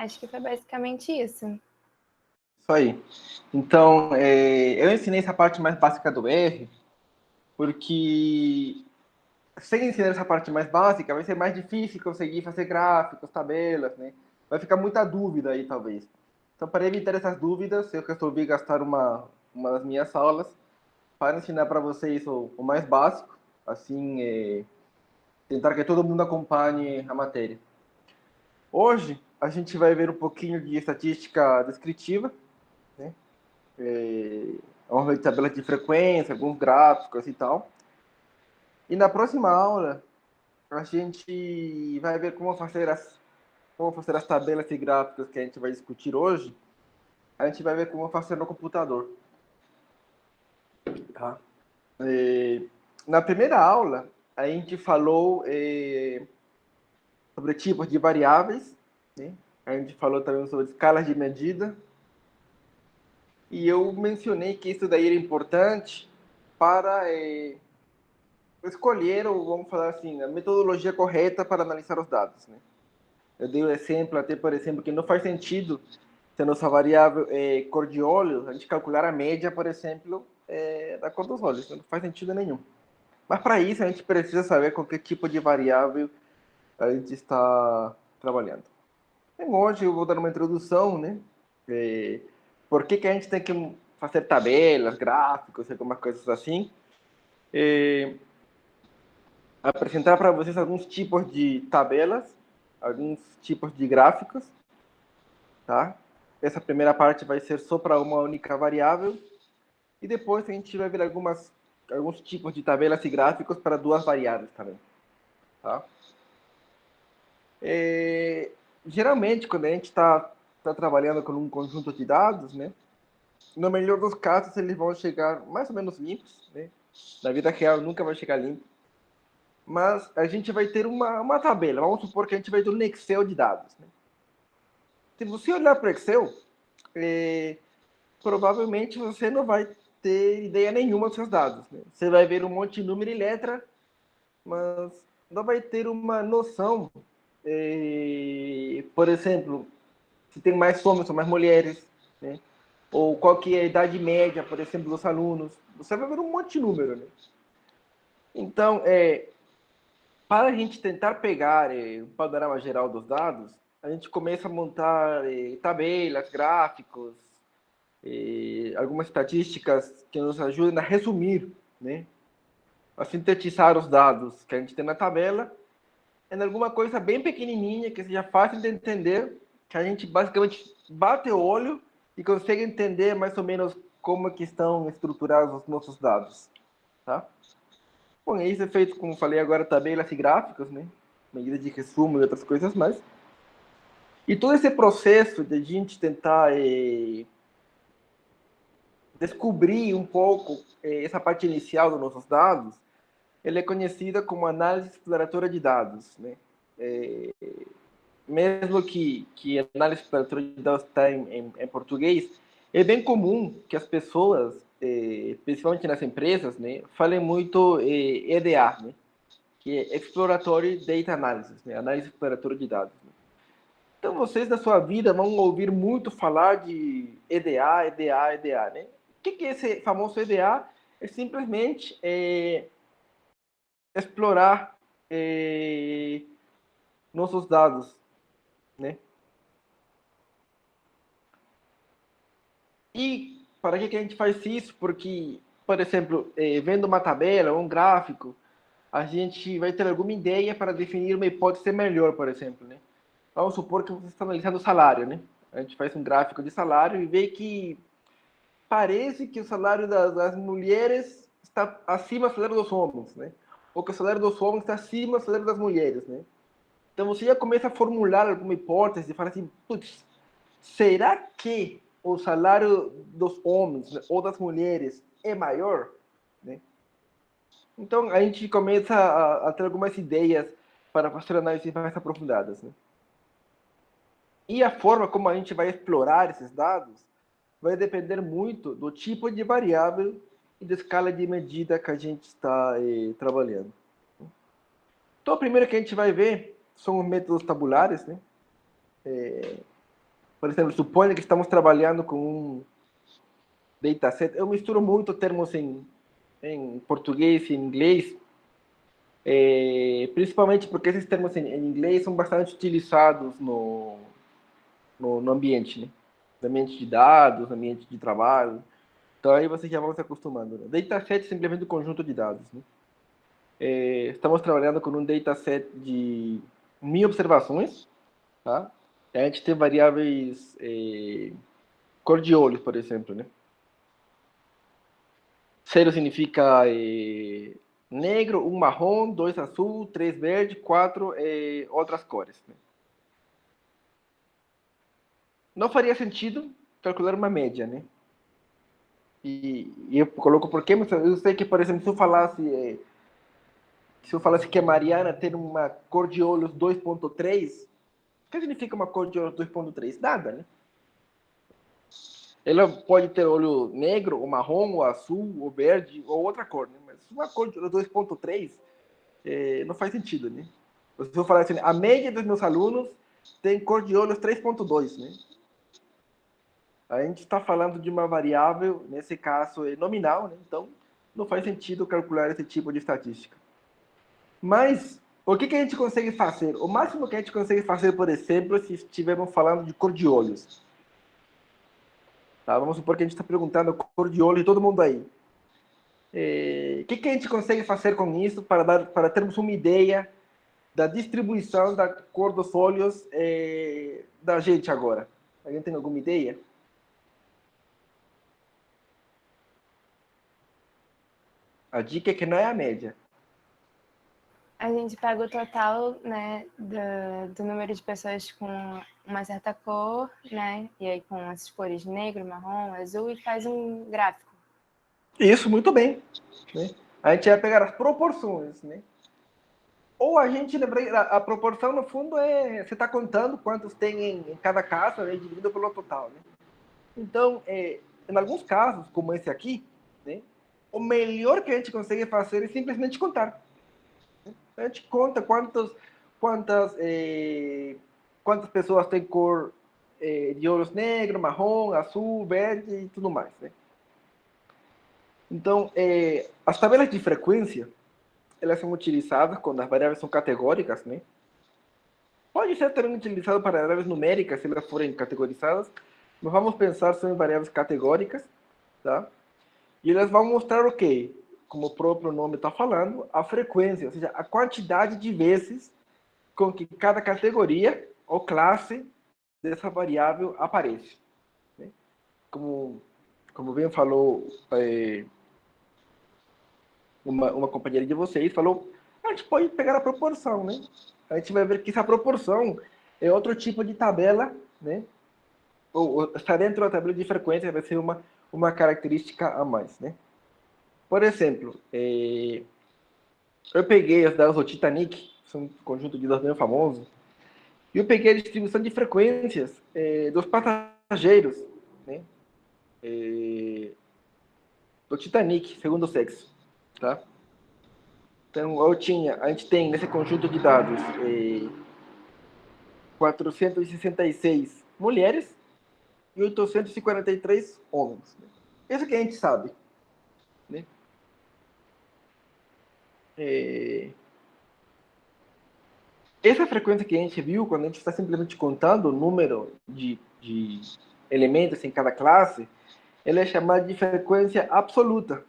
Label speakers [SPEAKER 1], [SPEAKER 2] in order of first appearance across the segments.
[SPEAKER 1] Acho que foi basicamente isso.
[SPEAKER 2] Isso aí. Então, eu ensinei essa parte mais básica do R, porque sem ensinar essa parte mais básica, vai ser mais difícil conseguir fazer gráficos, tabelas, né? Vai ficar muita dúvida aí, talvez. Então, para evitar essas dúvidas, eu resolvi gastar uma das minhas aulas para ensinar para vocês o mais básico, assim, tentar que todo mundo acompanhe a matéria. Hoje, a gente vai ver um pouquinho de estatística descritiva, né? Vamos ver tabelas de frequência, alguns gráficos e tal. E na próxima aula, a gente vai ver como fazer as tabelas e gráficos que a gente vai discutir hoje. A gente vai ver como fazer no computador. Tá? Na primeira aula, a gente falou sobre tipos de variáveis, né? A gente falou também sobre escalas de medida. E eu mencionei que isso daí era importante para escolher, ou vamos falar assim, a metodologia correta para analisar os dados, né? Eu dei o exemplo, até por exemplo, que não faz sentido, se a nossa variável é cor de olho, a gente calcular a média, por exemplo, da cor dos olhos. Não faz sentido nenhum. Mas para isso, a gente precisa saber com que tipo de variável a gente está trabalhando. Então, hoje eu vou dar uma introdução, né? Por que a gente tem que fazer tabelas, gráficos, algumas coisas assim. Apresentar para vocês alguns tipos de tabelas, alguns tipos de gráficos, tá? Essa primeira parte vai ser só para uma única variável e depois a gente vai ver alguns tipos de tabelas e gráficos para duas variáveis também, tá? Geralmente, quando a gente está trabalhando com um conjunto de dados, né? No melhor dos casos, eles vão chegar mais ou menos limpos, né? Na vida real, nunca vai chegar limpo. Mas a gente vai ter uma tabela. Vamos supor que a gente vai ter um Excel de dados, né? Se você olhar para o Excel, provavelmente você não vai ter ideia nenhuma dos seus dados, né? Você vai ver um monte de número e letra, mas não vai ter uma noção, por exemplo, se tem mais homens ou mais mulheres, né? Ou qual que é a idade média, por exemplo, dos alunos. Você vai ver um monte de número, né? Então, para a gente tentar pegar um panorama geral dos dados, a gente começa a montar tabelas, gráficos, algumas estatísticas que nos ajudem a resumir, né? A sintetizar os dados que a gente tem na tabela em alguma coisa bem pequenininha, que seja fácil de entender, que a gente basicamente bate o olho e consegue entender mais ou menos como que estão estruturados os nossos dados, tá? Bom, isso é feito, como falei agora, tabelas e gráficos, né? Medida de resumo e outras coisas mais. E todo esse processo de a gente tentar descobrir um pouco essa parte inicial dos nossos dados, ele é conhecida como análise exploratória de dados, né? Mesmo que análise exploratória de dados está em português, é bem comum que as pessoas, principalmente nas empresas, né, falem muito EDA, né? Que é Exploratory Data Analysis, né? Análise exploratória de dados. Né? Então, vocês na sua vida vão ouvir muito falar de EDA, EDA, EDA, né? O que é esse famoso EDA? É simplesmente explorar nossos dados, né? E para que a gente faz isso? Porque, por exemplo, vendo uma tabela, um gráfico, a gente vai ter alguma ideia para definir uma hipótese melhor, por exemplo, né? Vamos supor que você está analisando o salário, né? A gente faz um gráfico de salário e vê que parece que o salário das mulheres está acima do salário dos homens, né? Ou que o salário dos homens está acima do salário das mulheres, né? Então você já começa a formular alguma hipótese e fala assim, putz, será que o salário dos homens, né, ou das mulheres é maior? Né? Então a gente começa a ter algumas ideias para fazer análises mais aprofundadas. Né? E a forma como a gente vai explorar esses dados vai depender muito do tipo de variável e da escala de medida que a gente está trabalhando. Então, o primeiro que a gente vai ver são os métodos tabulares, né? Por exemplo, suponha que estamos trabalhando com um dataset. Eu misturo muito termos em português e em inglês, principalmente porque esses termos em inglês são bastante utilizados no ambiente, né? No ambiente de dados, no ambiente de trabalho. Então aí vocês já vão se acostumando. Né? Dataset é simplesmente um conjunto de dados. Né? Estamos trabalhando com um dataset de 1000 observações. Tá? A gente tem variáveis cor de olhos, por exemplo. Né? 0 significa negro, 1 marrom, 2 azul, 3 verde, 4 outras cores. Né? Não faria sentido calcular uma média, né? E eu coloco por quê, mas eu sei que, por exemplo, se eu falasse que a Mariana tem uma cor de olhos 2.3, o que significa uma cor de olhos 2.3? Nada, né? Ela pode ter olho negro, ou marrom, ou azul, ou verde, ou outra cor, né? Mas uma cor de olhos 2.3 não faz sentido, né? Se eu falar assim, a média dos meus alunos tem cor de olhos 3.2, né? A gente está falando de uma variável, nesse caso, nominal, né? Então não faz sentido calcular esse tipo de estatística. Mas o que a gente consegue fazer? O máximo que a gente consegue fazer, por exemplo, se estivermos falando de cor de olhos. Tá? Vamos supor que a gente está perguntando a cor de olho de todo mundo aí. O que a gente consegue fazer com isso para termos uma ideia da distribuição da cor dos olhos da gente agora? Alguém tem alguma ideia? A dica é que não é a média.
[SPEAKER 1] A gente pega o total, né, do número de pessoas com uma certa cor, né, e aí com essas cores negro, marrom, azul, e faz um gráfico.
[SPEAKER 2] Isso, muito bem. Né? A gente vai pegar as proporções, né? Ou a gente lembra, a proporção, no fundo, você está contando quantos tem em cada casa, né, dividido pelo total. Né? Então, em alguns casos, como esse aqui, né, o melhor que a gente consegue fazer é simplesmente contar. A gente conta quantas pessoas têm cor de olhos negro, marrom, azul, verde e tudo mais. Né? Então, as tabelas de frequência, elas são utilizadas quando as variáveis são categóricas, né? Pode ser também utilizado para variáveis numéricas, se elas forem categorizadas. Mas vamos pensar só em variáveis categóricas, tá? E elas vão mostrar o quê? Como o próprio nome está falando, a frequência, ou seja, a quantidade de vezes com que cada categoria ou classe dessa variável aparece. Né? Como bem falou uma companheira de vocês, falou, a gente pode pegar a proporção, né? A gente vai ver que essa proporção é outro tipo de tabela, né? Ou está dentro da tabela de frequência, vai ser uma característica a mais, né? Por exemplo, eu peguei os dados do Titanic, são um conjunto de dados bem famosos, e eu peguei a distribuição de frequências dos passageiros, né? Do Titanic, segundo o sexo, tá? Então, a gente tem nesse conjunto de dados 466 mulheres e 843 homens. Né? Isso que a gente sabe. Né? Essa frequência que a gente viu, quando a gente está simplesmente contando o número de elementos em cada classe, ela é chamada de frequência absoluta.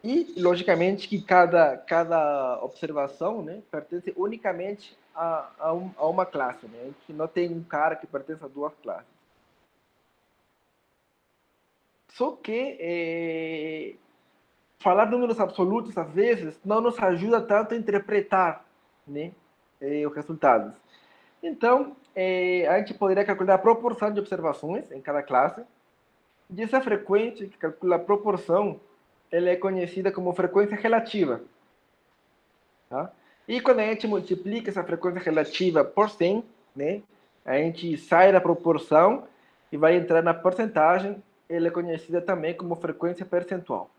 [SPEAKER 2] E, logicamente, que cada observação, né, pertence unicamente a uma classe. Né? A gente não tem um cara que pertence a duas classes. Só que falar números absolutos, às vezes, não nos ajuda tanto a interpretar, né, os resultados. Então, a gente poderia calcular a proporção de observações em cada classe, e essa frequência que calcula a proporção, ela é conhecida como frequência relativa. Tá? E quando a gente multiplica essa frequência relativa por 100, né, a gente sai da proporção e vai entrar na porcentagem, ela é conhecida também como frequência percentual.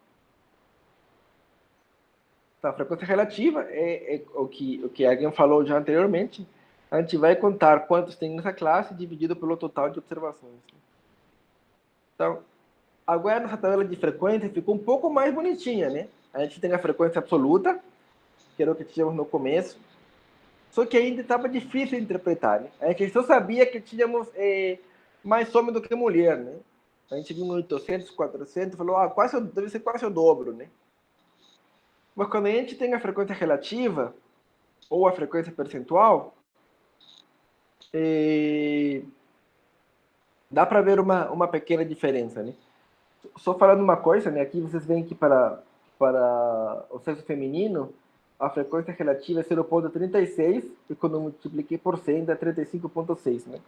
[SPEAKER 2] Então, a frequência relativa é o que alguém falou já anteriormente, a gente vai contar quantos tem nessa classe dividido pelo total de observações. Então, agora nossa tabela de frequência ficou um pouco mais bonitinha, né? A gente tem a frequência absoluta, que era o que tínhamos no começo, só que ainda estava difícil de interpretar, né? A gente só sabia que tínhamos mais homem do que mulher, né? A gente viu no 800, 400, falou, quase, deve ser quase o dobro, né? Mas quando a gente tem a frequência relativa, ou a frequência percentual, dá para ver uma pequena diferença, né? Só falando uma coisa, né? Aqui vocês veem que para o sexo feminino, a frequência relativa é 0,36 e quando eu multipliquei por 100 dá 35,6, né?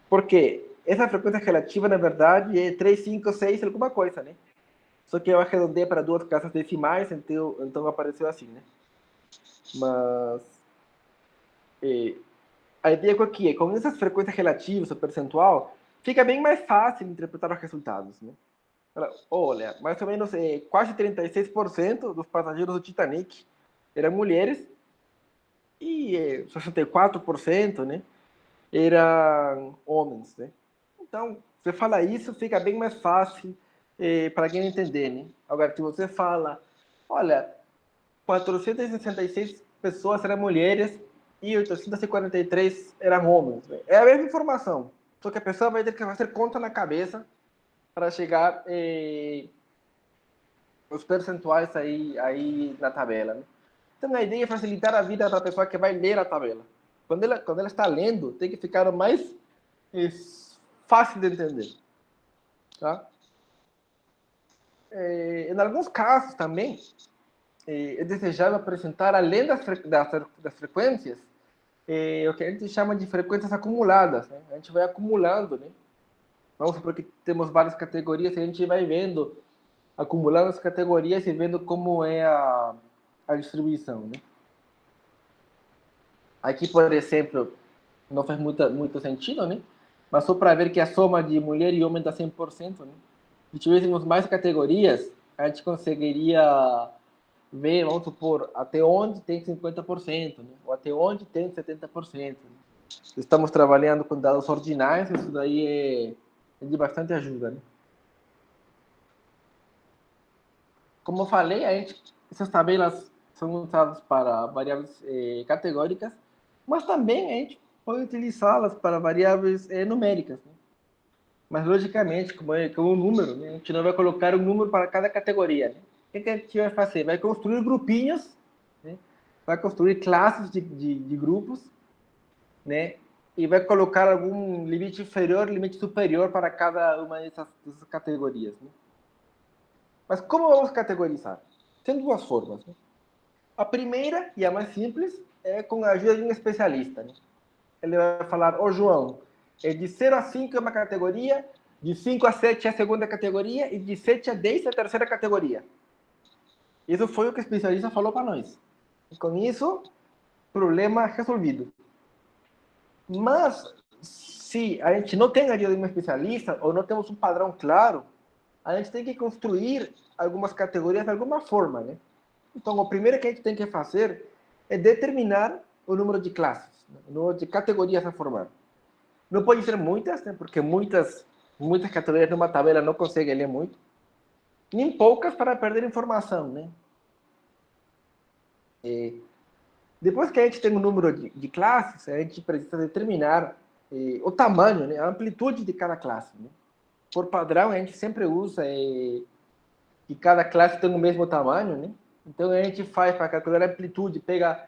[SPEAKER 2] Por quê? Essa frequência relativa, na verdade, é 356 alguma coisa, né? Só que eu arredondei para duas casas decimais, então apareceu assim, né? Mas a ideia aqui é, com essas frequências relativas, o percentual, fica bem mais fácil interpretar os resultados, né? Olha, mais ou menos quase 36% dos passageiros do Titanic eram mulheres e 64%, né, eram homens, né? Então, você fala isso, fica bem mais fácil para quem entender, né? Agora, se você fala, olha, 466 pessoas eram mulheres e 843 eram homens, né? É a mesma informação, só que a pessoa vai ter que fazer conta na cabeça para chegar os percentuais aí na tabela, né? Então a ideia é facilitar a vida para a pessoa que vai ler a tabela. Quando ela está lendo, tem que ficar o mais fácil de entender, tá? Em alguns casos também é desejável apresentar, além das frequências, o que a gente chama de frequências acumuladas, né? A gente vai acumulando, né? Vamos supor que temos várias categorias e a gente vai vendo, acumulando as categorias e vendo como é a distribuição, né? Aqui, por exemplo, não faz muito sentido, né? Mas só para ver que a soma de mulher e homem dá 100%, né? Se tivéssemos mais categorias, a gente conseguiria ver, vamos supor, até onde tem 50%, né? Ou até onde tem 70%. Né? Estamos trabalhando com dados ordinais, isso daí é de bastante ajuda, né? Como eu falei, essas tabelas são usadas para variáveis categóricas, mas também a gente pode utilizá-las para variáveis numéricas. Né? Mas, logicamente, como um número, né? A gente não vai colocar um número para cada categoria. Né? O que a gente vai fazer? Vai construir grupinhos, né? Vai construir classes de grupos, né? E vai colocar algum limite inferior, limite superior para cada uma dessas categorias. Né? Mas como vamos categorizar? Tem duas formas. Né? A primeira, e a mais simples, é com a ajuda de um especialista. Né? Ele vai falar, João, de 0 a 5 é uma categoria, de 5 a 7 é a segunda categoria, e de 7 a 10 é a terceira categoria. Isso foi o que o especialista falou para nós. E com isso, problema resolvido. Mas, se a gente não tem a ajuda de um especialista, ou não temos um padrão claro, a gente tem que construir algumas categorias de alguma forma, né? Então, o primeiro que a gente tem que fazer é determinar o número de classes, né? O número de categorias a formar. Não pode ser muitas, né? Porque muitas categorias numa tabela não conseguem ler muito, nem poucas para perder informação, né? Depois que a gente tem um número de classes, a gente precisa determinar o tamanho, né? A amplitude de cada classe, né? Por padrão, a gente sempre usa que cada classe tem o mesmo tamanho, né? Então a gente faz para calcular a amplitude, pega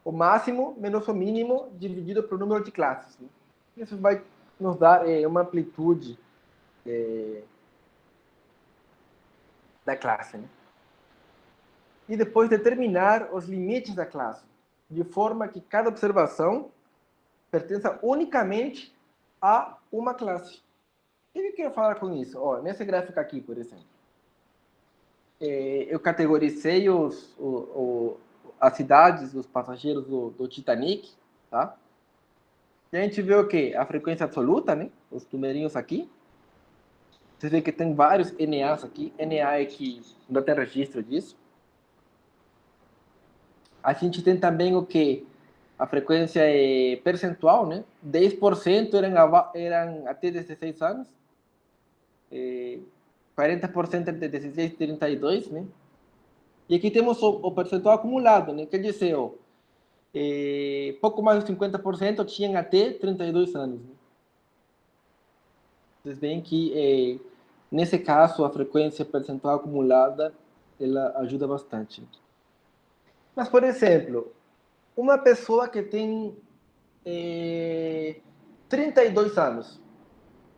[SPEAKER 2] o máximo menos o mínimo dividido pelo número de classes. Né? Isso vai nos dar uma amplitude da classe. Né? E depois determinar os limites da classe, de forma que cada observação pertença unicamente a uma classe. O que eu quero falar com isso? Nesse gráfico aqui, por exemplo, eu categorizei as cidades dos passageiros do Titanic, tá? E a gente vê o quê? A frequência absoluta, né? Os numerinhos aqui. Você vê que tem vários NAs aqui. NA é que não tem registro disso. A gente tem também o quê? a frequência percentual, né? 10% eram até 16 anos, 40% entre 16 e 32, né? E aqui temos o percentual acumulado, né? Quer dizer, ó, pouco mais de 50% tinham até 32 anos. Né? Vocês veem que, nesse caso, a frequência percentual acumulada, ela ajuda bastante. Mas, por exemplo, uma pessoa que tem 32 anos,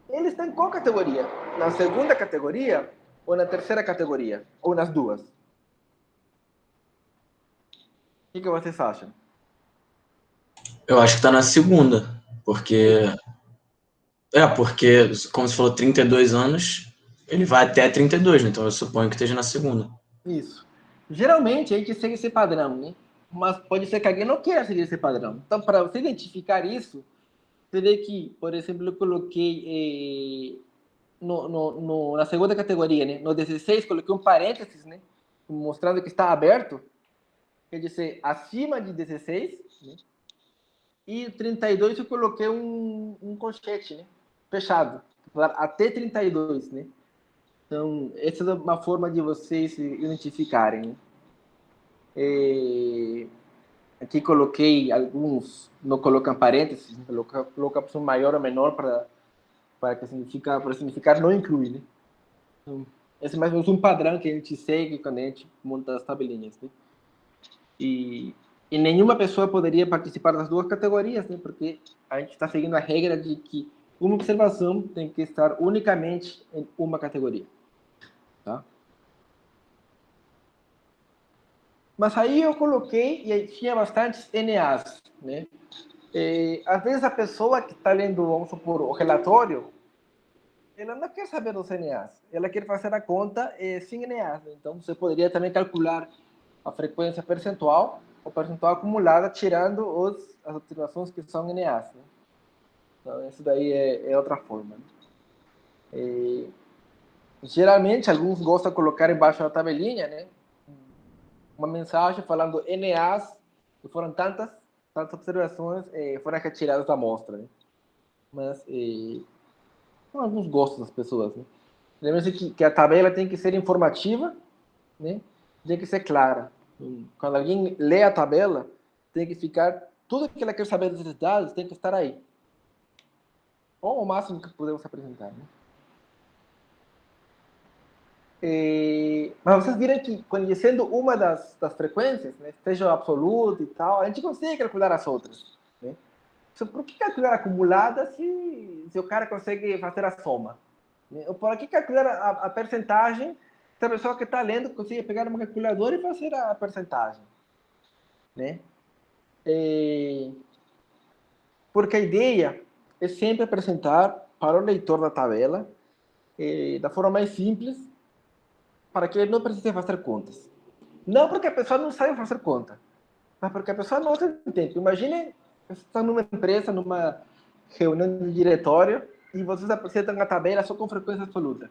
[SPEAKER 2] eles estão em qual categoria? Na segunda categoria ou na terceira categoria? Ou nas duas? O que vocês acham?
[SPEAKER 3] Eu acho que tá na segunda, porque como você falou, 32 anos, ele vai até 32, né? Então eu suponho que esteja na segunda.
[SPEAKER 2] Isso. Geralmente a gente segue esse padrão, né? Mas pode ser que alguém não queira seguir esse padrão. Então, para você identificar isso, você vê que, por exemplo, eu coloquei na segunda categoria, né? No 16, coloquei um parênteses, né? Mostrando que está aberto, quer dizer, acima de 16, né? E 32 eu coloquei um colchete, né? Fechado, até 32, né? Então, essa é uma forma de vocês se identificarem, né? Aqui coloquei alguns, não colocam parênteses, coloca opção maior ou menor para significar não incluir, né? Então, esse é mais ou menos um padrão que a gente segue quando a gente monta as tabelinhas, né? E nenhuma pessoa poderia participar das duas categorias, né? Porque a gente está seguindo a regra de que uma observação tem que estar unicamente em uma categoria, tá? Mas aí eu coloquei, e aí tinha bastantes NAs, né? Às vezes a pessoa que está lendo, vamos supor, o relatório, ela não quer saber dos NAs, ela quer fazer a conta sem NAs. Né? Então, você poderia também calcular a frequência percentual, ou percentual acumulada, tirando as observações que são NAs. Né? Então, isso daí é outra forma. Né? Geralmente, alguns gostam de colocar embaixo da tabelinha, né? Uma mensagem falando NAs, que foram tantas observações foram retiradas da amostra. Né? Mas são alguns gostos das pessoas. Né? Lembre-se que a tabela tem que ser informativa, né? Tem que ser clara. Quando alguém lê a tabela, tem que ficar tudo que ela quer saber desses dados tem que estar aí. Ou o máximo que podemos apresentar. Né? Mas vocês viram que, conhecendo uma das frequências, né, seja absoluta e tal, a gente consegue calcular as outras. Né? Por que calcular acumulada se o cara consegue fazer a soma? Né? Ou por que calcular a percentagem se a pessoa que está lendo consegue pegar uma calculadora e fazer a percentagem? Né? Porque a ideia é sempre apresentar para o leitor da tabela da forma mais simples, para que ele não precise fazer contas. Não porque a pessoa não sabe fazer conta, mas porque a pessoa não tem tempo. Imagine você está numa empresa, numa reunião de diretório, e vocês apresentam a tabela só com frequência absoluta.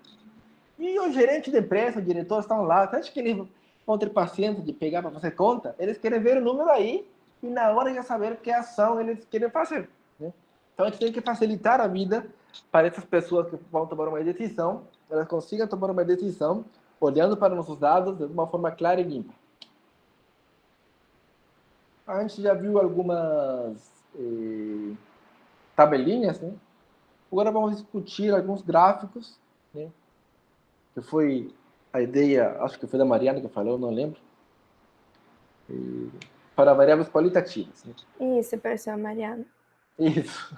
[SPEAKER 2] E o gerente da empresa, o diretor estão lá, você acha que eles vão ter paciência de pegar para fazer conta? Eles querem ver o número aí e na hora já saber que ação eles querem fazer. Né? Então a gente tem que facilitar a vida para essas pessoas que vão tomar uma decisão, elas consigam tomar uma decisão olhando para nossos dados de uma forma clara e limpa. A gente já viu algumas tabelinhas, né? Agora vamos discutir alguns gráficos, né? Que foi a ideia, acho que foi da Mariana que falou, não lembro, para variáveis qualitativas. Né?
[SPEAKER 1] Isso, professor Mariana.
[SPEAKER 2] Isso.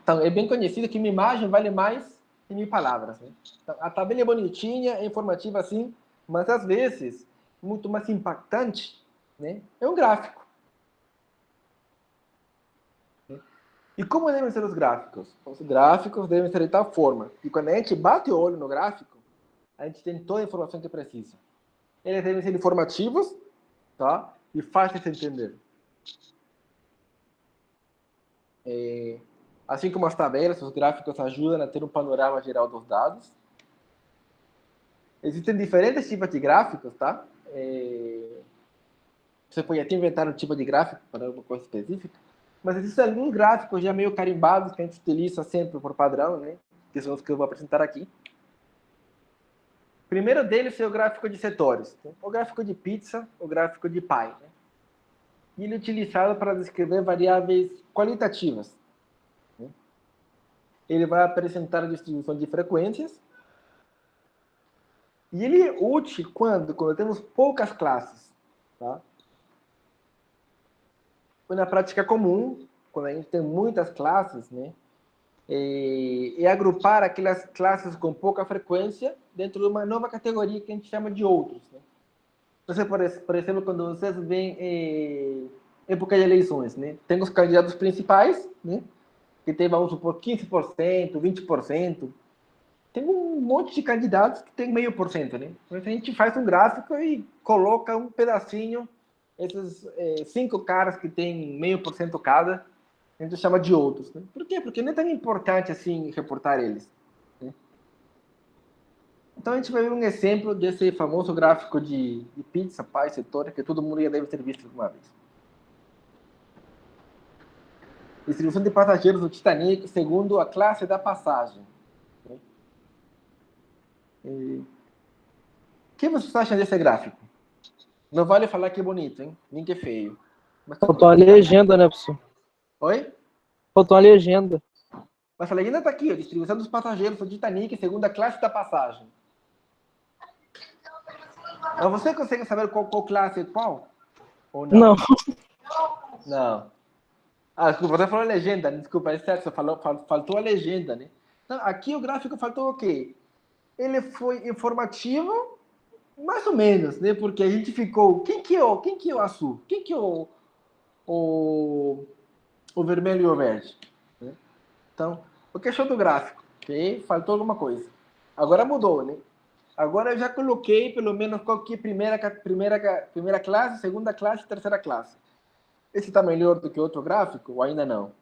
[SPEAKER 2] Então, é bem conhecido que uma imagem vale mais que 1000 palavras. Né? Então, a tabela é bonitinha, é informativa assim, mas às vezes, muito mais impactante, né? É um gráfico. E como devem ser os gráficos? Os gráficos devem ser de tal forma que quando a gente bate o olho no gráfico, a gente tem toda a informação que precisa. Eles devem ser informativos, tá? E fáceis de entender. Assim como as tabelas, os gráficos ajudam a ter um panorama geral dos dados. Existem diferentes tipos de gráficos, tá? Você pode até inventar um tipo de gráfico para uma coisa específica, mas existem alguns gráficos já meio carimbados que a gente utiliza sempre por padrão, né? Que são os que eu vou apresentar aqui. O primeiro deles é o gráfico de setores. O gráfico de pizza, o gráfico de pie. Né? E ele é utilizado para descrever variáveis qualitativas. Né? Ele vai apresentar a distribuição de frequências. E ele é útil quando temos poucas classes. Tá? Na prática comum, quando a gente tem muitas classes, né? É agrupar aquelas classes com pouca frequência dentro de uma nova categoria que a gente chama de outros. Né? Você, por exemplo, quando vocês veem época de eleições, né? Tem os candidatos principais, né? Que tem, vamos supor, 15%, 20%. Tem um monte de candidatos que tem 0,5%, né? Então, a gente faz um gráfico e coloca um pedacinho, esses 5 caras que tem 0,5% cada, a gente chama de outros. Né? Por quê? Porque não é tão importante assim reportar eles. Né? Então a gente vai ver um exemplo desse famoso gráfico de pizza, pie, setor, que todo mundo já deve ter visto alguma vez. Distribuição de passageiros do Titanic segundo a classe da passagem. Né? O que vocês acham desse gráfico? Não vale falar que é bonito, hein? Nem que é feio. Mas
[SPEAKER 4] Faltou a legenda, né, professor?
[SPEAKER 2] Oi?
[SPEAKER 4] Faltou a legenda.
[SPEAKER 2] Mas a legenda está aqui, ó, distribuição dos passageiros do Titanic segundo a classe da passagem. Mas você consegue saber qual classe é qual? Ou não?
[SPEAKER 4] Não.
[SPEAKER 2] Não. Ah, desculpa, você falou legenda, desculpa, é certo, você faltou a legenda, né? Então, aqui o gráfico faltou o quê? Ele foi informativo, mais ou menos, né? Porque a gente ficou, quem que é o azul? Quem que é o vermelho e o verde? Né? Então, o que achou do gráfico? Okay? Faltou alguma coisa. Agora mudou, né? Agora eu já coloquei pelo menos qual que é primeira classe, segunda classe, terceira classe. Esse está melhor do que outro gráfico ou ainda não?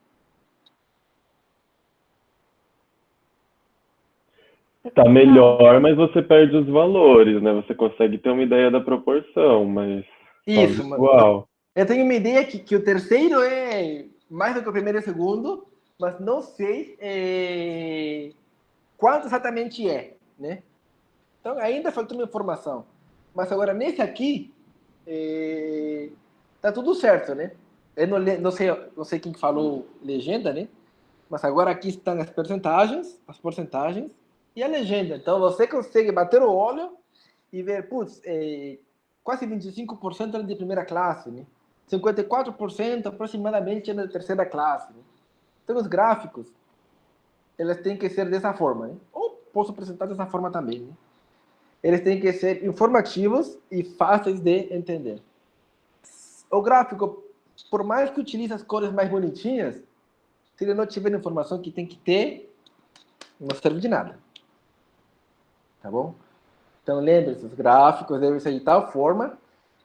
[SPEAKER 5] Tá melhor, mas você perde os valores, né? Você consegue ter uma ideia da proporção, mas só
[SPEAKER 2] Isso,
[SPEAKER 5] visual.
[SPEAKER 2] eu tenho uma ideia que o terceiro é mais do que o primeiro e o segundo, mas não sei quanto exatamente é, né? Então ainda falta uma informação. Mas agora nesse aqui tá tudo certo, né? Eu não sei quem falou legenda, né? Mas agora aqui estão as porcentagens e a legenda. Então você consegue bater o olho e ver, putz, quase 25% é de primeira classe, né? 54% aproximadamente é de terceira classe. Né? Então os gráficos, eles têm que ser dessa forma, né? Ou posso apresentar dessa forma também, né? Eles têm que ser informativos e fáceis de entender. O gráfico, por mais que utilize as cores mais bonitinhas, se ele não tiver informação que tem que ter, não serve de nada. Tá bom? Então, lembre-se, os gráficos devem ser de tal forma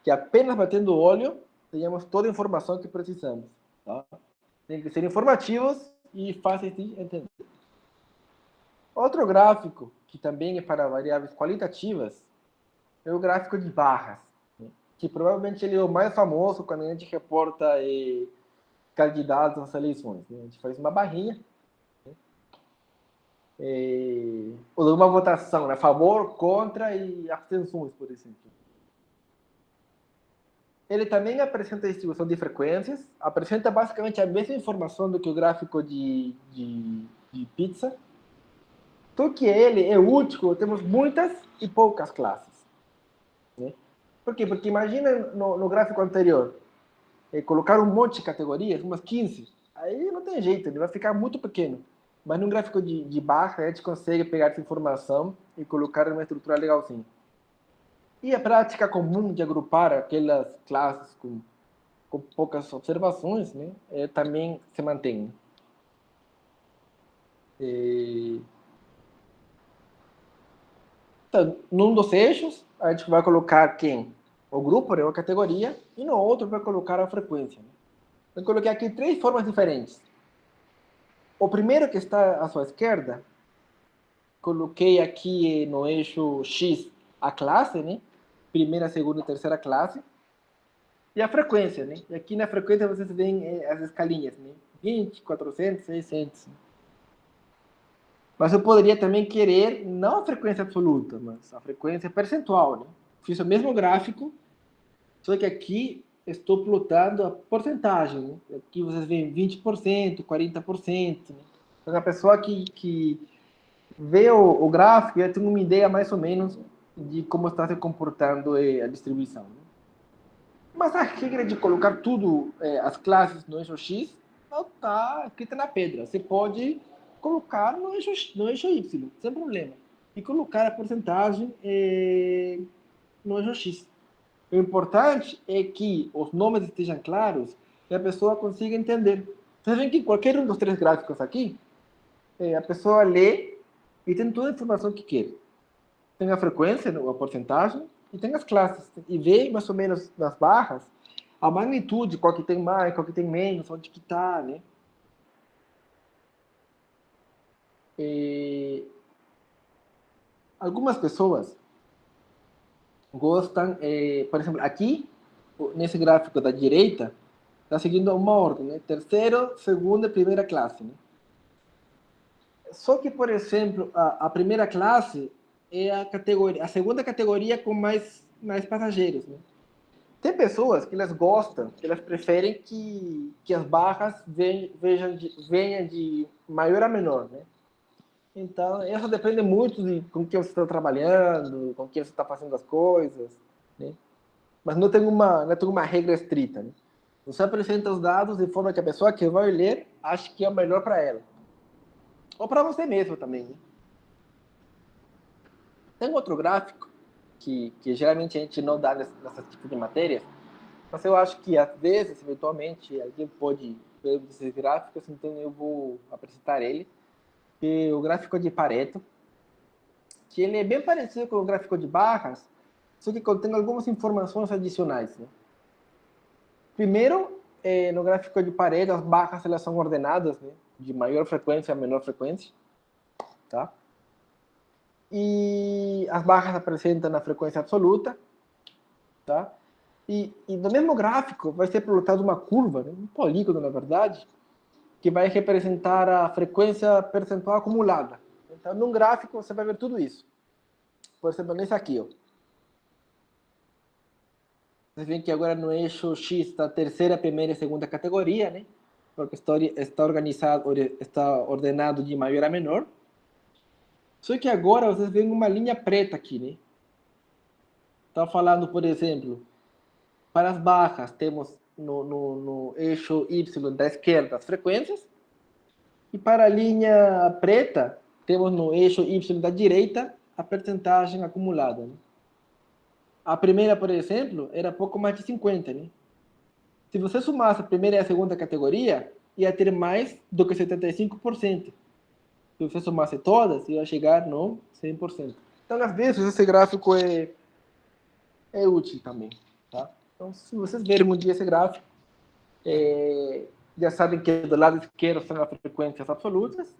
[SPEAKER 2] que apenas batendo o olho, tenhamos toda a informação que precisamos. Tá? Tem que ser informativos e fáceis de entender. Outro gráfico, que também é para variáveis qualitativas, é o gráfico de barras, né? Que provavelmente ele é o mais famoso quando a gente reporta candidatos às eleições. Né? A gente faz uma barrinha, ou uma votação, né? A favor, contra e abstenções, por exemplo. Ele também apresenta a distribuição de frequências, apresenta basicamente a mesma informação do que o gráfico de pizza, só que ele é útil quando temos muitas e poucas classes. Né? Por quê? Porque imagina no gráfico anterior, colocar um monte de categorias, umas 15, aí não tem jeito, ele vai ficar muito pequeno. Mas num gráfico de barra, a gente consegue pegar essa informação e colocar numa estrutura legalzinha. E a prática comum de agrupar aquelas classes com poucas observações, né, também se mantém. Então, num dos eixos, a gente vai colocar quem? O grupo, né, a categoria, e no outro vai colocar a frequência. Né? Eu coloquei aqui 3 formas diferentes. O primeiro que está à sua esquerda, coloquei aqui no eixo X a classe, né? Primeira, segunda e terceira classe. e a frequência, né? E aqui na frequência vocês veem as escalinhas, né? 20, 400, 600. Mas eu poderia também querer, não a frequência absoluta, mas a frequência percentual, né? Fiz o mesmo gráfico, só que aqui estou plotando a porcentagem, né? Aqui vocês veem 20%, 40%, né? Então a pessoa que vê o gráfico já tem uma ideia mais ou menos de como está se comportando a distribuição, né? Mas a regra de colocar tudo, as classes no eixo X, não está escrita na pedra. Você pode colocar no eixo Y, sem problema. E colocar a porcentagem no eixo X. O importante é que os nomes estejam claros e a pessoa consiga entender. Vocês veem que qualquer um dos três gráficos aqui, a pessoa lê e tem toda a informação que quer. Tem a frequência, a porcentagem, e tem as classes. E vê mais ou menos nas barras a magnitude, qual que tem mais, qual que tem menos, onde que está, né? Algumas pessoas gostam, por exemplo, aqui, nesse gráfico da direita, está seguindo uma ordem, né? Terceiro, segunda e primeira classe, né? Só que, por exemplo, a primeira classe é a segunda categoria com mais passageiros, né? Tem pessoas que elas gostam, que elas preferem que as barras venham de maior a menor, né? Então, isso depende muito de com quem você está trabalhando, com quem você está fazendo as coisas, né? Mas não tem uma regra estrita, né? Você apresenta os dados de forma que a pessoa que vai ler ache que é o melhor para ela. Ou para você mesmo também, né? Tem outro gráfico que geralmente a gente não dá nesse tipo de matérias, mas eu acho que às vezes, eventualmente, alguém pode ver esses gráficos, então eu vou apresentar ele, que é o gráfico de Pareto, que ele é bem parecido com o gráfico de barras, só que contém algumas informações adicionais, né? Primeiro, no gráfico de Pareto, as barras elas são ordenadas, né? De maior frequência a menor frequência, tá? E as barras apresentam na frequência absoluta, tá? E no mesmo gráfico vai ser plotado uma curva, né? Um polígono, na verdade, que vai representar a frequência percentual acumulada. Então, num gráfico, você vai ver tudo isso. Por exemplo, nesse aqui, ó. Vocês veem que agora no eixo X está a terceira, primeira e segunda categoria, né? Porque está ordenado de maior a menor. Só que agora vocês veem uma linha preta aqui, né? Está falando, por exemplo, para as barras, temos no eixo Y da esquerda as frequências, e para a linha preta, temos no eixo Y da direita a percentagem acumulada, né? A primeira, por exemplo, era pouco mais de 50, né? Se você somasse a primeira e a segunda categoria, ia ter mais do que 75%. Se você somasse todas, ia chegar no 100%. Então, às vezes, esse gráfico é útil também, tá? Então, se vocês verem um dia esse gráfico, já sabem que do lado esquerdo estão as frequências absolutas,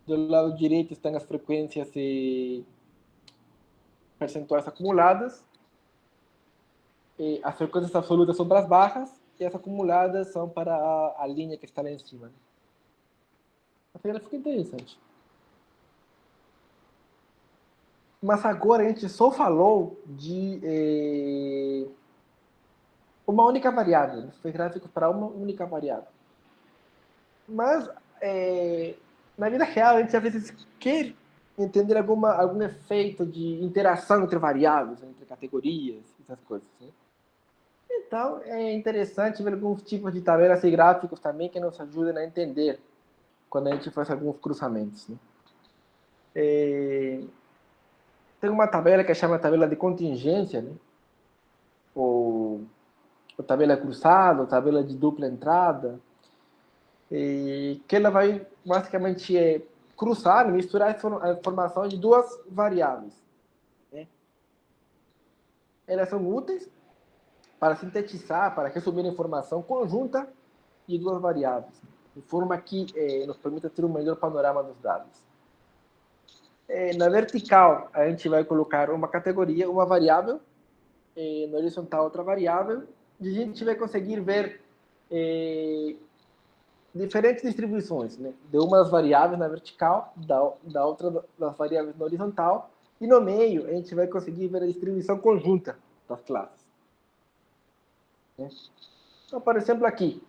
[SPEAKER 2] do lado direito estão as frequências percentuais acumuladas, e as frequências absolutas são para as barras, e as acumuladas são para a linha que está lá em cima. Essa gráfica é interessante. Mas agora a gente só falou de uma única variável, né? Foi gráfico para uma única variável. Mas, na vida real, a gente às vezes quer entender algum efeito de interação entre variáveis, entre categorias, essas coisas, né? Então, é interessante ver alguns tipos de tabelas e gráficos também que nos ajudem a entender quando a gente faz alguns cruzamentos, né? Tem uma tabela que chama tabela de contingência, né? Ou tabela cruzada, ou tabela de dupla entrada, que ela vai basicamente cruzar, misturar a informação de duas variáveis, né? Elas são úteis para sintetizar, para resumir a informação conjunta de duas variáveis, de forma que nos permita ter um melhor panorama dos dados. Na vertical, a gente vai colocar uma categoria, uma variável, na horizontal, outra variável, e a gente vai conseguir ver diferentes distribuições, né? De umas variáveis na vertical, da outra das variáveis na horizontal, e no meio a gente vai conseguir ver a distribuição conjunta das classes. Né? Então, por exemplo, aqui,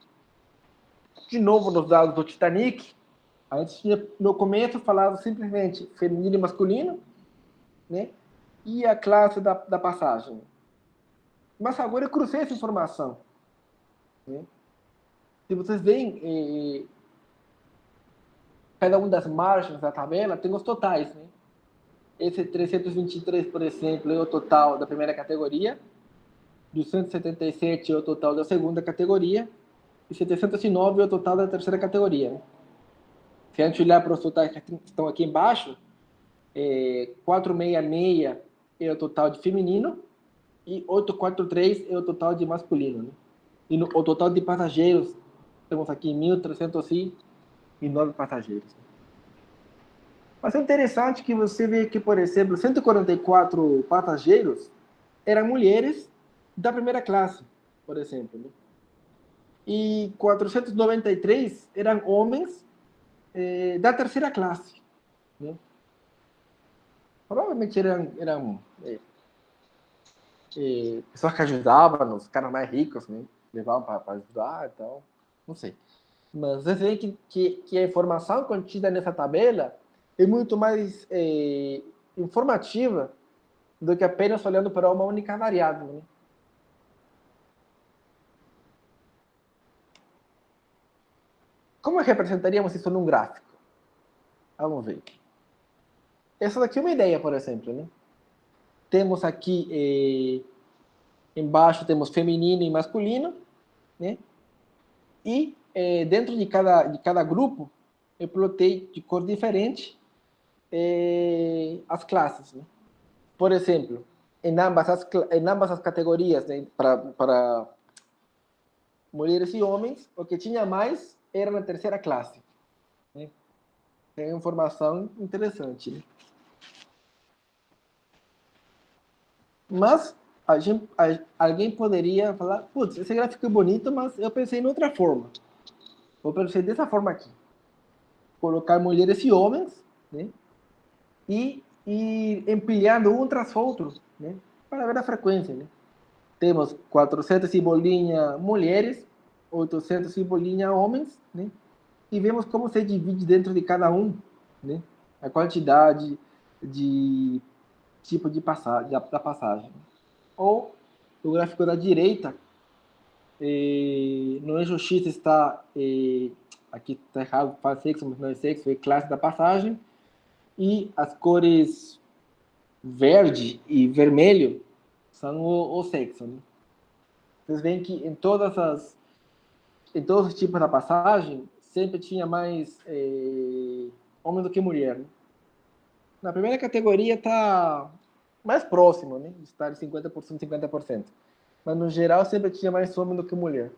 [SPEAKER 2] de novo nos dados do Titanic, a gente tinha no começo falado simplesmente feminino e masculino, né? E a classe da passagem. Mas agora eu cruzei essa informação. Né? Se vocês veem, cada uma das margens da tabela tem os totais. Né? Esse 323, por exemplo, é o total da primeira categoria, 277 é o total da segunda categoria, e 709 é o total da terceira categoria. Né? Se a gente olhar para os totais que estão aqui embaixo, 466 é o total de feminino, e 843 é o total de masculino. Né? E o total de passageiros, temos aqui 1.309 passageiros. Mas é interessante que você vê que, por exemplo, 144 passageiros eram mulheres da primeira classe, por exemplo. Né? E 493 eram homens da terceira classe. Né? Provavelmente eram pessoas que ajudavam, os caras mais ricos, né? Levavam para ajudar, então, não sei. Mas você vê que a informação contida nessa tabela é muito mais informativa do que apenas olhando para uma única variável. Né? Como representaríamos isso num gráfico? Vamos ver. Essa daqui é uma ideia, por exemplo. Né? Temos aqui, embaixo, temos feminino e masculino. Né? E dentro de cada grupo, eu plotei de cor diferente as classes. Né? Por exemplo, em ambas as categorias, né, para mulheres e homens, o que tinha mais era na terceira classe. Né? É uma informação interessante. Né? Mas alguém poderia falar, putz, esse gráfico é bonito, mas eu pensei em outra forma. Eu pensei dessa forma aqui. Colocar mulheres e homens, né? E empilhando um tras outro, né? Para ver a frequência. Né? Temos 400 e bolinha mulheres, 800 e bolinha homens, né? E vemos como se divide dentro de cada um, né? A quantidade de tipo de passagem, da passagem. Ou o gráfico da direita, no eixo X está, aqui está errado, faz sexo, mas não é sexo, é classe da passagem, e as cores verde e vermelho são o sexo. Né? Vocês veem que em todos os tipos da passagem, sempre tinha mais homem do que mulher. Né? Na primeira categoria está mais próximo, né? De estar de 50%, 50%. Mas, no geral, sempre tinha mais homem do que mulher.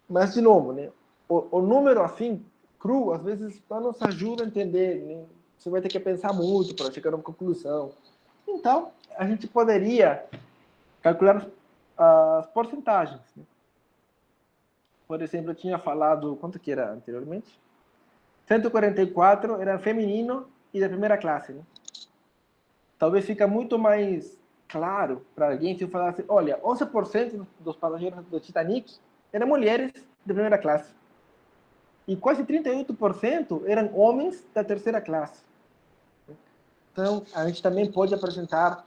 [SPEAKER 2] Mas, de novo, né? O número assim, cru, às vezes não nos ajuda a entender. Né? Você vai ter que pensar muito para chegar a uma conclusão. Então, a gente poderia calcular as porcentagens. Né? Por exemplo, eu tinha falado, quanto que era anteriormente? 144 era feminino e da primeira classe. Né? Talvez fica muito mais claro para alguém se eu falasse, olha, 11% dos passageiros do Titanic eram mulheres de primeira classe. E quase 38% eram homens da terceira classe. Então, a gente também pode apresentar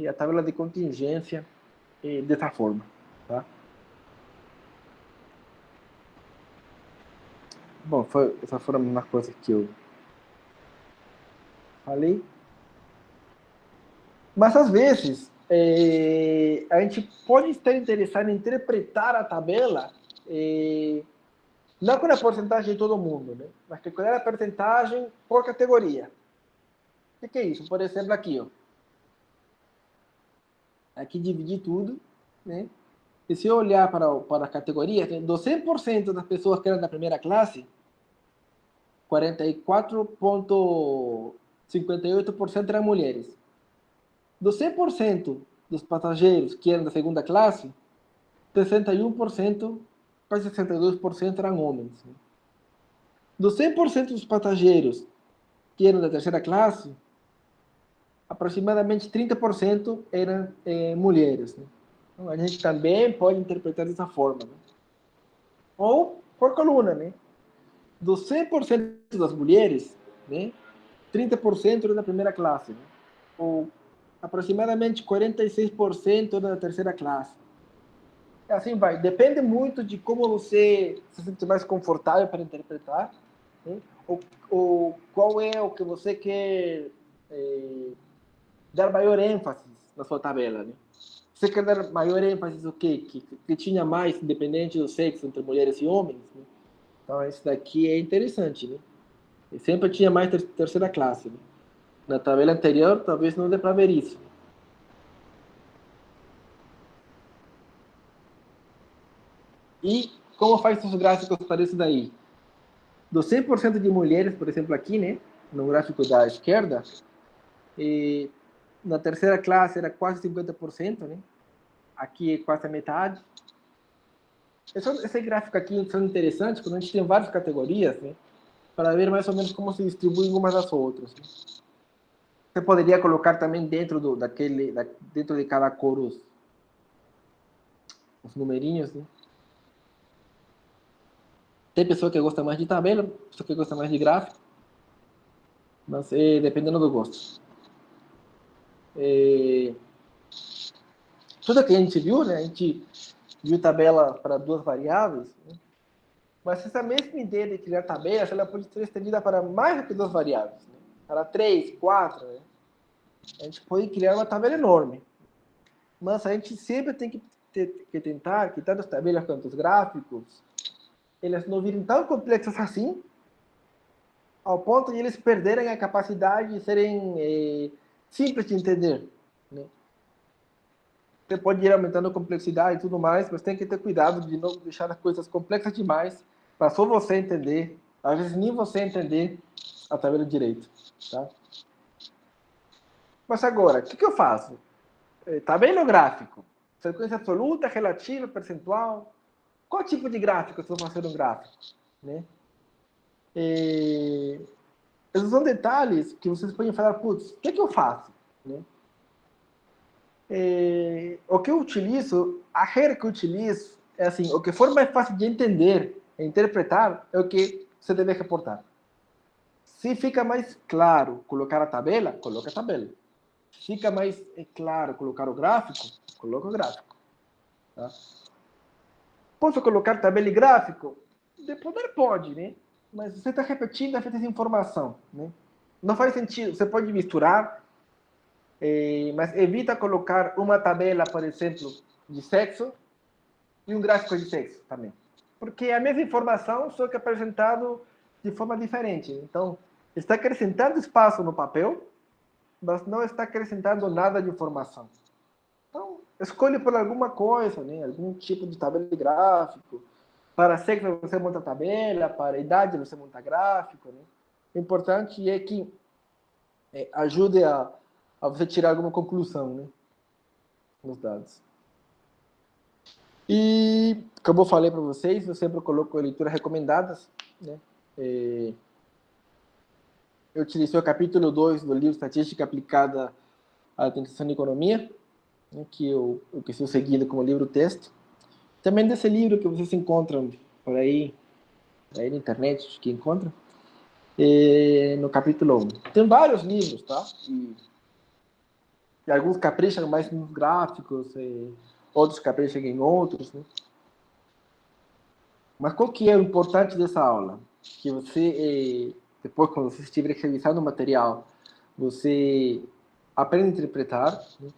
[SPEAKER 2] a tabela de contingência dessa forma. Tá? Bom, essas foram umas coisas que eu falei. Mas, às vezes, a gente pode estar interessado em interpretar a tabela não com a porcentagem de todo mundo, né? Mas calcular a porcentagem por categoria. O que é isso? Por exemplo, aqui, ó. Aqui dividir tudo, né? E se eu olhar para a categoria, do 100% das pessoas que eram da primeira classe, 44,58% eram mulheres. Dos 100% dos passageiros que eram da segunda classe, 61%, quase 62% eram homens. Né? Dos 100% dos passageiros que eram da terceira classe, aproximadamente 30% eram mulheres. Né? Então, a gente também pode interpretar dessa forma. Né? Ou por coluna, né? Dos 100% das mulheres, né? 30% eram da primeira classe. Né? Ou aproximadamente 46% eram da terceira classe. Assim vai. Depende muito de como você se sente mais confortável para interpretar. Né? Ou qual é o que você quer dar maior ênfase na sua tabela, né? Você quer dar maior ênfase o quê? Que tinha mais, independente do sexo, entre mulheres e homens, né? Então, esse daqui é interessante, né? E sempre tinha mais terceira classe, né? Na tabela anterior, talvez não dê para ver isso. E como faz os gráficos para isso daí? Dos 100% de mulheres, por exemplo, aqui, né? No gráfico da esquerda, e na terceira classe era quase 50%, né? Aqui é quase a metade. Esse gráfico aqui são interessantes, porque a gente tem várias categorias, né? Para ver mais ou menos como se distribuem umas das outras. Né? Você poderia colocar também dentro dentro de cada cor os numerinhos, né? Tem pessoa que gosta mais de tabela, pessoa que gosta mais de gráfico, mas dependendo do gosto. Tudo que a gente viu, né? A gente viu tabela para duas variáveis, né? Mas essa mesma ideia de criar tabelas, ela pode ser estendida para mais do que duas variáveis, né? Para 3, 4, né? A gente pode criar uma tabela enorme. Mas a gente sempre tem que tentar que tanto as tabelas quanto os gráficos, elas não virem tão complexas assim, ao ponto de eles perderem a capacidade de serem simples de entender. Né? Você pode ir aumentando a complexidade e tudo mais, mas tem que ter cuidado de não deixar as coisas complexas demais para só você entender, às vezes nem você entender a tabela direito. Tá? Mas agora, o que eu faço? Tabela ou gráfico? Frequência absoluta, relativa, percentual? Qual tipo de gráfico eu estou fazendo um gráfico? Né? Esses são detalhes que vocês podem falar, putz, o que eu faço? Né? O que eu utilizo, a regra que eu utilizo, é assim, o que for mais fácil de entender e interpretar é o que você deve reportar. Se fica mais claro colocar a tabela, coloca a tabela. Se fica mais claro colocar o gráfico, coloca o gráfico. Tá? Posso colocar tabela e gráfico? De poder pode, né? Mas você está repetindo a informação, né? Não faz sentido. Você pode misturar, mas evita colocar uma tabela, por exemplo, de sexo e um gráfico de sexo também. Porque é a mesma informação, só que apresentado de forma diferente. Então, está acrescentando espaço no papel, mas não está acrescentando nada de informação. Então, escolhe por alguma coisa, né? Algum tipo de tabela de gráfico. Para sexo você monta tabela, para idade você monta gráfico. Né? O importante é que ajude a você tirar alguma conclusão, né? Nos dados. E, como eu falei para vocês, eu sempre coloco leituras recomendadas. Né? Eu utilizei o capítulo 2 do livro Estatística Aplicada à Administração de Economia, né? Que eu quis seguido como livro-texto. Também desse livro que vocês encontram por aí na internet, acho que encontram, no capítulo 1. Tem vários livros, tá? E alguns capricham mais nos gráficos, outros capricham em outros, né? Mas qual que é o importante dessa aula? Que você, depois, quando você estiver revisando o material, você aprenda a interpretar, né?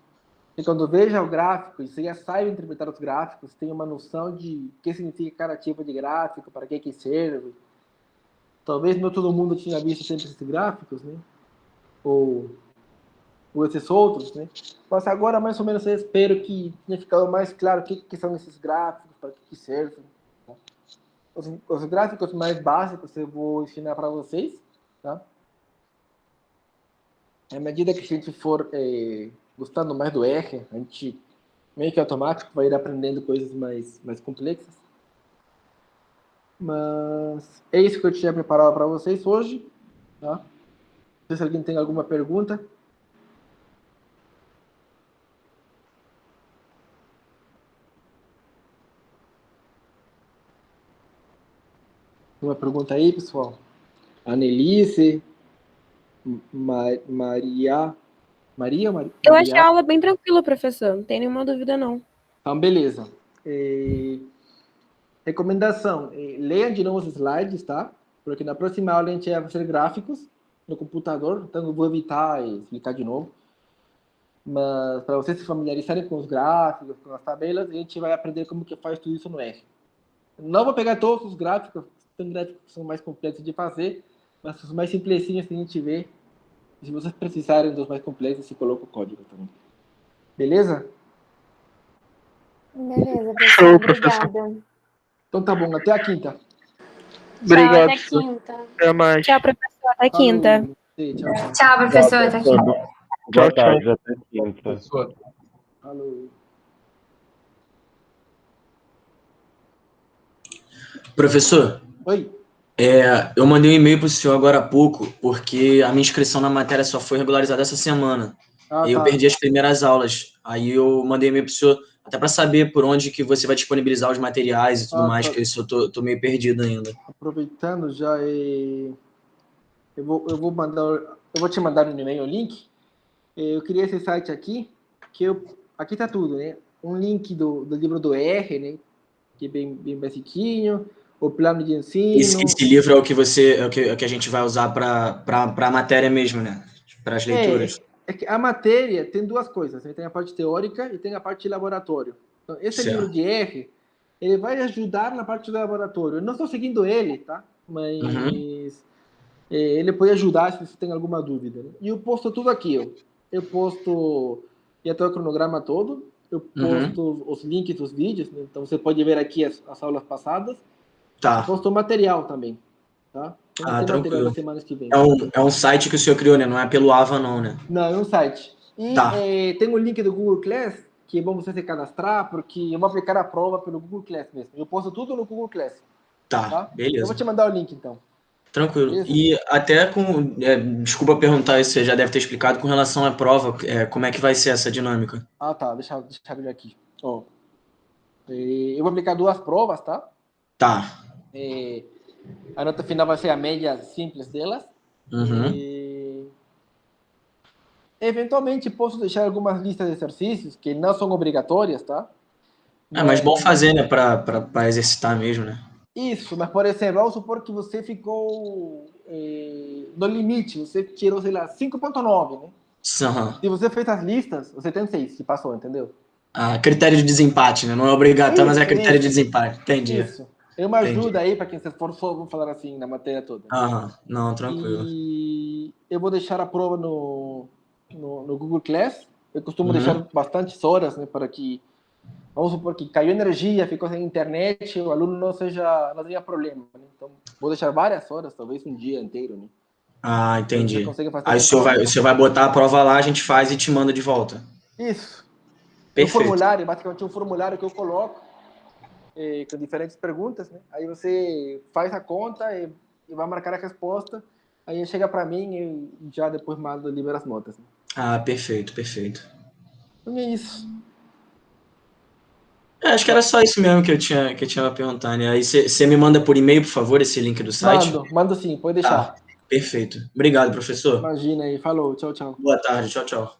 [SPEAKER 2] E quando veja o gráfico, você já saiba interpretar os gráficos, tenha uma noção de o que significa cada tipo de gráfico, para que serve. Talvez não todo mundo tinha visto sempre esses gráficos, né? Ou esses outros, né? Mas agora, mais ou menos, eu espero que tenha ficado mais claro o que são esses gráficos, para que servem. Tá? Os gráficos mais básicos eu vou ensinar para vocês, tá? À medida que a gente for gostando mais do R, a gente meio que automático vai ir aprendendo coisas mais complexas. Mas é isso que eu tinha preparado para vocês hoje. Tá? Não sei se alguém tem alguma pergunta. Uma pergunta aí, pessoal? Anelise, Maria.
[SPEAKER 6] Eu achei a aula bem tranquila, professor. Não tem nenhuma dúvida, não.
[SPEAKER 2] Então, beleza. Recomendação, leia de novo os slides, tá? Porque na próxima aula a gente vai fazer gráficos no computador, então eu vou evitar explicar de novo. Mas para vocês se familiarizarem com os gráficos, com as tabelas, a gente vai aprender como que faz tudo isso no R. Não vou pegar todos os gráficos, tem gráficos que são mais complexos de fazer, mas os mais simplesinhos que a gente vê. Se vocês precisarem dos mais complexos, você coloca o código também. Beleza?
[SPEAKER 1] Beleza, professor. Obrigada.
[SPEAKER 2] Então tá bom, até a quinta.
[SPEAKER 4] Obrigado,
[SPEAKER 1] Tchau, até
[SPEAKER 4] professor.
[SPEAKER 1] quinta.
[SPEAKER 4] Até mais.
[SPEAKER 6] Tchau, professor. Até quinta.
[SPEAKER 2] Falou. Tchau.
[SPEAKER 1] Tchau, professor. Até quinta.
[SPEAKER 5] Boa tarde, até quinta.
[SPEAKER 2] Falou.
[SPEAKER 3] Professor,
[SPEAKER 2] Oi.
[SPEAKER 3] eu mandei um e-mail para o senhor agora há pouco, porque a minha inscrição na matéria só foi regularizada essa semana. E eu perdi as primeiras aulas. Aí eu mandei um e-mail para o senhor, até para saber por onde que você vai disponibilizar os materiais e tudo mais, que isso eu tô meio perdido ainda.
[SPEAKER 2] Aproveitando já, eu vou te mandar no e-mail o link. Eu criei esse site aqui, aqui tá tudo, né? Um link do livro do R, né? Que é bem basiquinho, o plano de ensino.
[SPEAKER 3] Esse livro é o que a gente vai usar para a matéria mesmo, né? Para as leituras.
[SPEAKER 2] É que a matéria tem duas coisas, né? Tem a parte teórica e tem a parte de laboratório. Então, esse livro de R, ele vai ajudar na parte do laboratório. Eu não estou seguindo ele, tá? Mas ele pode ajudar se você tem alguma dúvida. Né? E eu posto tudo aqui, ó. Eu posto até o cronograma todo, eu posto os links dos vídeos, né? Então você pode ver aqui as aulas passadas.
[SPEAKER 3] Tá.
[SPEAKER 2] Posto o material também, tá? Tem material das semanas que vem.
[SPEAKER 3] É um site que o senhor criou, né? Não é pelo Ava, não, né?
[SPEAKER 2] Não, é um site. E tem o link do Google Class, que é bom você se cadastrar, porque eu vou aplicar a prova pelo Google Class mesmo. Eu posto tudo no Google Class.
[SPEAKER 3] Tá, beleza.
[SPEAKER 2] Eu vou te mandar o link, então.
[SPEAKER 3] Tranquilo. Beleza? E até desculpa perguntar isso, você já deve ter explicado, com relação à prova, como é que vai ser essa dinâmica?
[SPEAKER 2] Ah, tá. Deixa eu abrir aqui. Ó, eu vou aplicar 2 provas, tá?
[SPEAKER 3] Tá.
[SPEAKER 2] A nota final vai ser a média simples delas. Eventualmente posso deixar algumas listas de exercícios que não são obrigatórias, tá?
[SPEAKER 3] Mas bom fazer, né? Para exercitar mesmo, né?
[SPEAKER 2] Isso, mas por exemplo, vamos supor que você ficou no limite, você tirou, sei lá, 5.9, né? Se você fez as listas, você tem 6, se passou, entendeu?
[SPEAKER 3] Critério de desempate, né? Não é obrigatório, mas é critério de desempate. Entendi.
[SPEAKER 2] Isso. É uma ajuda aí para quem se esforçou, vamos falar assim, na matéria toda.
[SPEAKER 3] Não, tranquilo.
[SPEAKER 2] E eu vou deixar a prova no Google Class. Eu costumo deixar bastantes horas, né, para que, vamos supor que caiu energia, ficou sem internet, o aluno não tenha problema. Né? Então, vou deixar várias horas, talvez um dia inteiro, né?
[SPEAKER 3] Entendi. Aí o senhor vai botar a prova lá, a gente faz e te manda de volta.
[SPEAKER 2] Isso.
[SPEAKER 3] Perfeito.
[SPEAKER 2] Um formulário, basicamente um formulário que eu coloco com diferentes perguntas, né? Aí você faz a conta e vai marcar a resposta, aí chega para mim e já depois libera as notas. Né?
[SPEAKER 3] Perfeito.
[SPEAKER 2] Então é isso.
[SPEAKER 3] Acho que era só isso mesmo que eu tinha pra perguntar, né? Aí você me manda por e-mail, por favor, esse link do site?
[SPEAKER 2] Mando sim, pode deixar.
[SPEAKER 3] Perfeito. Obrigado, professor.
[SPEAKER 2] Imagina aí, falou, tchau.
[SPEAKER 3] Boa tarde, tchau.